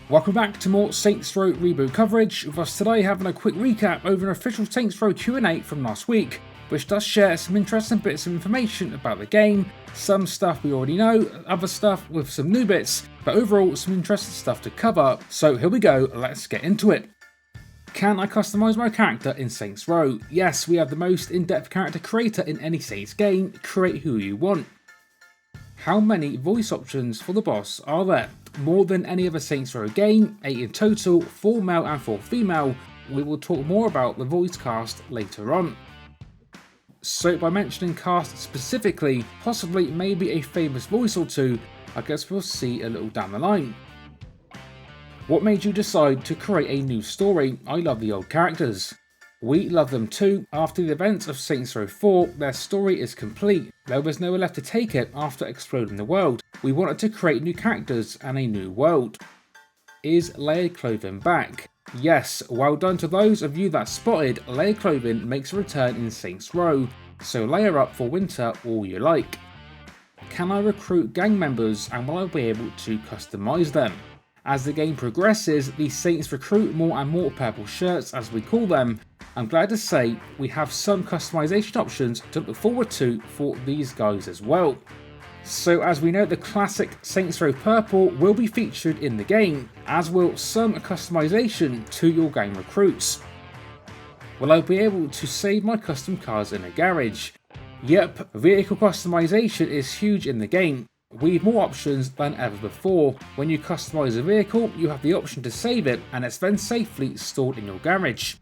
Welcome back to more Saints Row Reboot coverage, with us today having a quick recap over an official Saints Row Q&A from last week, which does share some interesting bits of information about the game, some stuff we already know, other stuff with some new bits, but overall some interesting stuff to cover. So here we go, let's get into it. Can I customise my character in Saints Row? Yes, we have the most in-depth character creator in any Saints game. Create who you want. How many voice options for the boss are there? More than any other Saints Row game, 8 in total, 4 male and 4 female. We will talk more about the voice cast later on. So by mentioning cast specifically, possibly maybe a famous voice or two, I guess we'll see a little down the line. What made you decide to create a new story? I love the old characters. We love them too. After the events of Saints Row 4, their story is complete. There was nowhere left to take it after exploding the world. We wanted to create new characters and a new world. Is layered clothing back? Yes, well done to those of you that spotted layered clothing makes a return in Saints Row, so layer up for winter all you like. Can I recruit gang members and will I be able to customise them? As the game progresses, the Saints recruit more and more purple shirts, as we call them. I'm glad to say we have some customization options to look forward to for these guys as well. So as we know, the classic Saints Row purple will be featured in the game, as will some customization to your gang recruits. Will I be able to save my custom cars in a garage? Yep, vehicle customization is huge in the game. We have more options than ever before. When you customise a vehicle, you have the option to save it and it's then safely stored in your garage.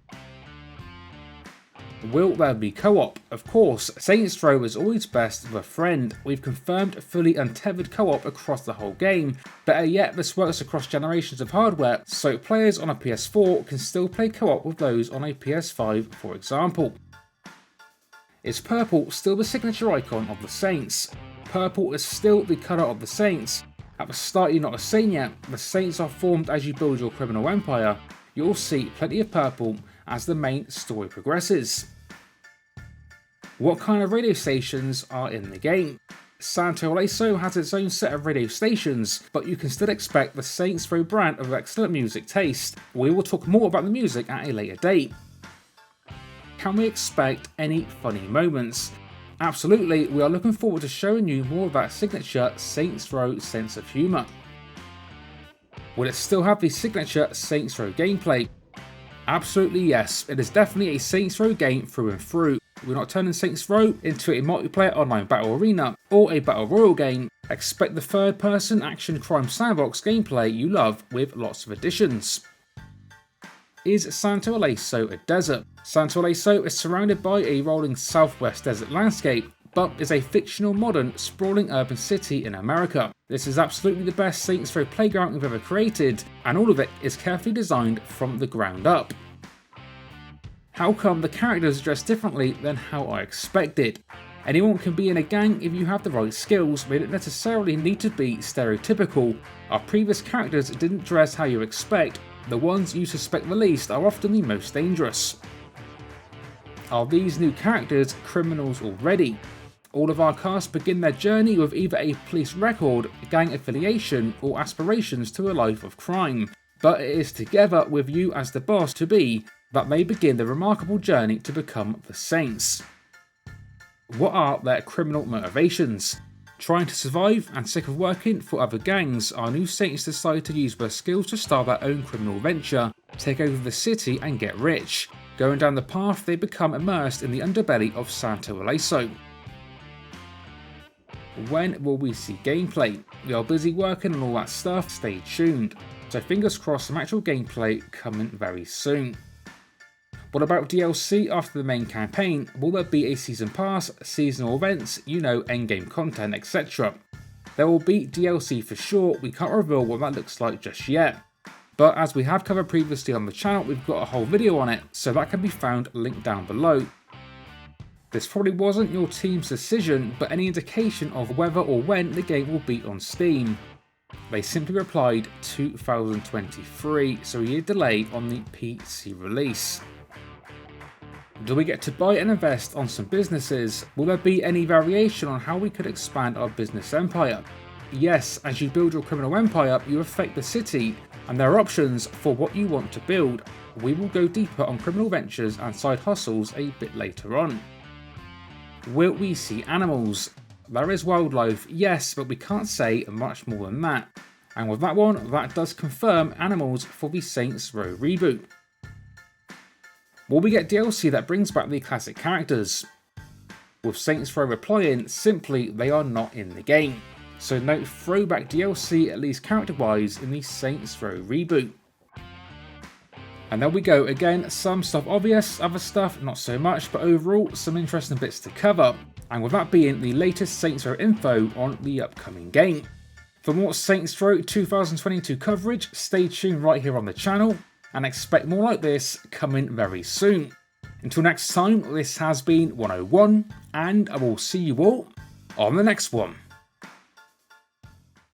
Will there be co-op? Of course, Saints Row is always best with a friend. We've confirmed fully untethered co-op across the whole game. Better yet, this works across generations of hardware, so players on a PS4 can still play co-op with those on a PS5, for example. Is purple still the signature icon of the Saints? Purple is still the colour of the Saints. At the start you're not a Saint yet, the Saints are formed as you build your criminal empire. You'll see plenty of purple as the main story progresses. What kind of radio stations are in the game? Santo Ileso has its own set of radio stations, but you can still expect the Saints Row brand of excellent music taste. We will talk more about the music at a later date. Can we expect any funny moments? Absolutely, we are looking forward to showing you more of that signature Saints Row sense of humour. Will it still have the signature Saints Row gameplay? Absolutely yes, it is definitely a Saints Row game through and through. We're not turning Saints Row into a multiplayer online battle arena or a battle royale game. Expect the third person action crime sandbox gameplay you love with lots of additions. Is Santo Ileso a desert? Santo Ileso is surrounded by a rolling southwest desert landscape, but is a fictional modern sprawling urban city in America. This is absolutely the best Saints Row playground we've ever created, and all of it is carefully designed from the ground up. How come the characters dress differently than how I expected? Anyone can be in a gang if you have the right skills, but they don't necessarily need to be stereotypical. Our previous characters didn't dress how you expect. The ones you suspect the least are often the most dangerous. Are these new characters criminals already? All of our cast begin their journey with either a police record, gang affiliation, or aspirations to a life of crime. But it is together with you as the boss to be that they begin the remarkable journey to become the Saints. What are their criminal motivations? Trying to survive and sick of working for other gangs, our new Saints decide to use their skills to start their own criminal venture, take over the city and get rich. Going down the path, they become immersed in the underbelly of Santo Ileso. When will we see gameplay? We are busy working on all that stuff, stay tuned. So fingers crossed some actual gameplay coming very soon. What about DLC after the main campaign? Will there be a season pass, seasonal events, endgame content, etc.? There will be DLC for sure, we can't reveal what that looks like just yet. But as we have covered previously on the channel, we've got a whole video on it, so that can be found linked down below. This probably wasn't your team's decision, but any indication of whether or when the game will be on Steam? They simply replied 2023, so a year delay on the PC release. Do we get to buy and invest on some businesses? Will there be any variation on how we could expand our business empire? Yes, as you build your criminal empire, you affect the city, and there are options for what you want to build. We will go deeper on criminal ventures and side hustles a bit later on. Will we see animals? There is wildlife, yes, but we can't say much more than that. And with that one, that does confirm animals for the Saints Row reboot. Will we get DLC that brings back the classic characters? With Saints Row replying, simply they are not in the game. So no throwback DLC, at least character wise, in the Saints Row reboot. And there we go, again, some stuff obvious, other stuff not so much, but overall some interesting bits to cover. And with that being the latest Saints Row info on the upcoming game. For more Saints Row 2022 coverage, stay tuned right here on the channel, and expect more like this coming very soon. Until next time, this has been 101, and I will see you all on the next one.